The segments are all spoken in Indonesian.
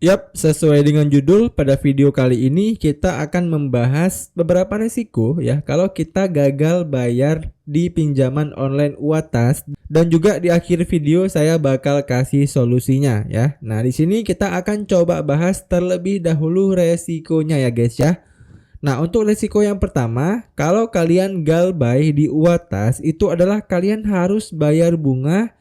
Yap, sesuai dengan judul, pada video kali ini kita akan membahas beberapa resiko ya kalau kita gagal bayar di pinjaman online UATAS, dan juga di akhir video saya bakal kasih solusinya ya. Nah, di sini kita akan coba bahas terlebih dahulu resikonya ya guys ya. Nah, untuk resiko yang pertama, kalau kalian galbay di UATAS itu adalah kalian harus bayar bunga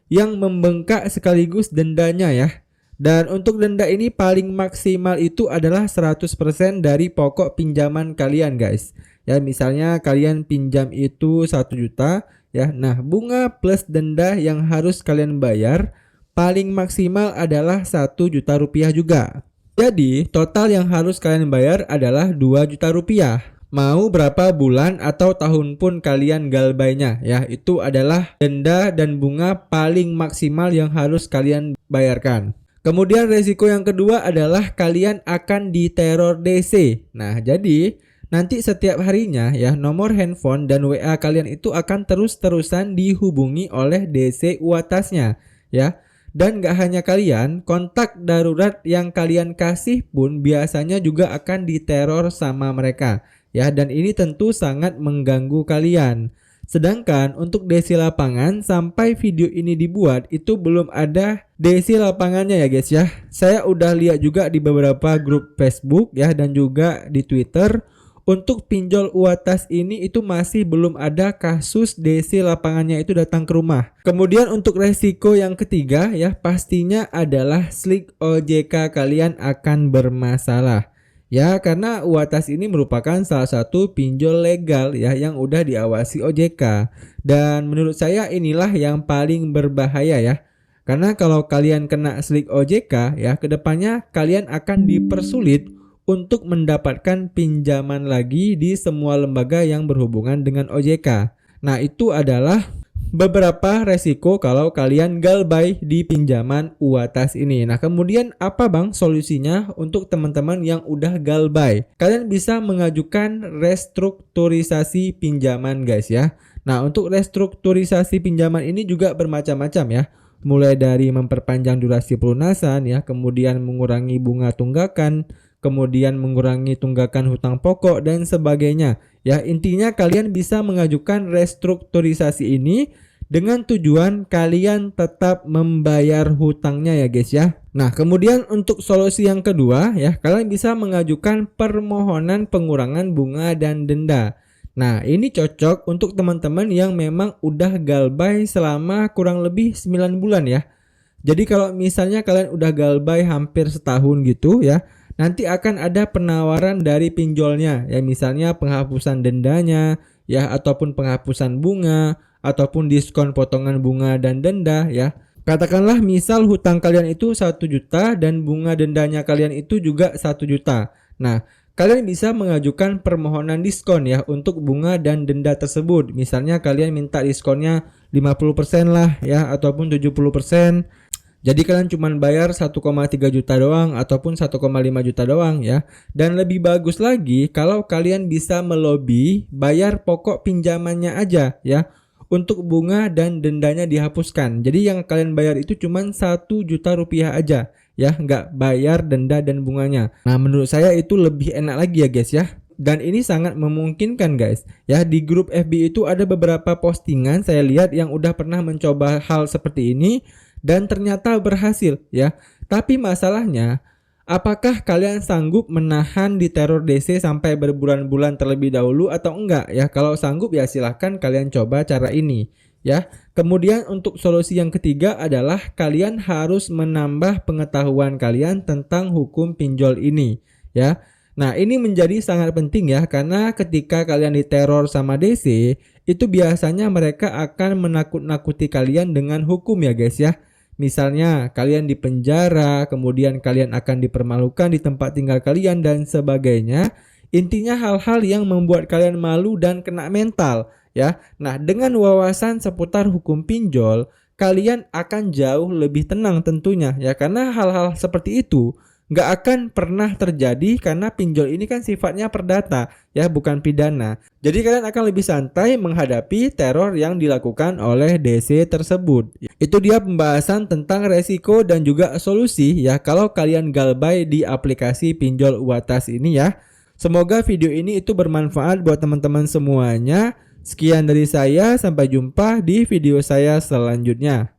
yang membengkak sekaligus dendanya ya. Dan untuk denda ini paling maksimal itu adalah 100% dari pokok pinjaman kalian guys. Ya, misalnya kalian pinjam itu 1 juta ya. Nah, bunga plus denda yang harus kalian bayar paling maksimal adalah 1 juta rupiah juga. Jadi total yang harus kalian bayar adalah 2 juta rupiah. Mau berapa bulan atau tahun pun kalian galbaynya ya, itu adalah denda dan bunga paling maksimal yang harus kalian bayarkan. Kemudian resiko yang kedua adalah kalian akan diteror DC. Nah, jadi nanti setiap harinya ya, nomor handphone dan WA kalian itu akan terus-terusan dihubungi oleh DC UATASnya ya. Dan gak hanya kalian, kontak darurat yang kalian kasih pun biasanya juga akan diteror sama mereka ya, dan ini tentu sangat mengganggu kalian. Sedangkan untuk DC lapangan sampai video ini dibuat itu belum ada DC lapangannya ya guys ya. Saya udah lihat juga di beberapa grup Facebook ya, dan juga di Twitter. Untuk pinjol UATAS ini itu masih belum ada kasus DC lapangannya itu datang ke rumah. Kemudian untuk resiko yang ketiga ya, pastinya adalah slik OJK kalian akan bermasalah. Ya, karena UATAS ini merupakan salah satu pinjol legal ya yang udah diawasi OJK. Dan menurut saya inilah yang paling berbahaya ya. Karena kalau kalian kena slik OJK ya, kedepannya kalian akan dipersulit untuk mendapatkan pinjaman lagi di semua lembaga yang berhubungan dengan OJK. Nah, itu adalah beberapa resiko kalau kalian galbay di pinjaman UATAS ini. Nah, kemudian apa bang solusinya untuk teman-teman yang udah galbay? Kalian bisa mengajukan restrukturisasi pinjaman guys ya. Nah, untuk restrukturisasi pinjaman ini juga bermacam-macam ya. Mulai dari memperpanjang durasi pelunasan ya, kemudian mengurangi bunga tunggakan, kemudian mengurangi tunggakan hutang pokok dan sebagainya. Ya, intinya kalian bisa mengajukan restrukturisasi ini dengan tujuan kalian tetap membayar hutangnya ya guys ya. Nah, kemudian untuk solusi yang kedua ya, kalian bisa mengajukan permohonan pengurangan bunga dan denda. Nah, ini cocok untuk teman-teman yang memang udah galbay selama kurang lebih 9 bulan ya. Jadi kalau misalnya kalian udah galbay hampir setahun gitu ya, nanti akan ada penawaran dari pinjolnya ya, misalnya penghapusan dendanya ya, ataupun penghapusan bunga, ataupun diskon potongan bunga dan denda ya. Katakanlah misal hutang kalian itu 1 juta dan bunga dendanya kalian itu juga 1 juta. Nah, kalian bisa mengajukan permohonan diskon ya untuk bunga dan denda tersebut. Misalnya kalian minta diskonnya 50% lah ya, ataupun 70%. Jadi kalian cuma bayar 1,3 juta doang ataupun 1,5 juta doang ya. Dan lebih bagus lagi kalau kalian bisa melobi bayar pokok pinjamannya aja ya, untuk bunga dan dendanya dihapuskan. Jadi yang kalian bayar itu cuma 1 juta rupiah aja ya, nggak bayar denda dan bunganya. Nah, menurut saya itu lebih enak lagi ya guys ya. Dan ini sangat memungkinkan guys ya. Di grup FB itu ada beberapa postingan saya lihat yang udah pernah mencoba hal seperti ini dan ternyata berhasil ya. Tapi masalahnya, apakah kalian sanggup menahan di teror DC sampai berbulan-bulan terlebih dahulu atau enggak ya? Kalau sanggup ya silahkan kalian coba cara ini ya. Kemudian untuk solusi yang ketiga adalah kalian harus menambah pengetahuan kalian tentang hukum pinjol ini ya. Nah, ini menjadi sangat penting ya, karena ketika kalian diteror sama DC, itu biasanya mereka akan menakut-nakuti kalian dengan hukum ya guys ya. Misalnya kalian dipenjara, kemudian kalian akan dipermalukan di tempat tinggal kalian dan sebagainya. Intinya hal-hal yang membuat kalian malu dan kena mental ya. Nah, dengan wawasan seputar hukum pinjol, kalian akan jauh lebih tenang tentunya ya, karena hal-hal seperti itu nggak akan pernah terjadi karena pinjol ini kan sifatnya perdata ya, bukan pidana. Jadi kalian akan lebih santai menghadapi teror yang dilakukan oleh DC tersebut. Itu dia pembahasan tentang resiko dan juga solusi ya kalau kalian galbay di aplikasi pinjol UATAS ini ya. Semoga video ini itu bermanfaat buat teman-teman semuanya. Sekian dari saya, sampai jumpa di video saya selanjutnya.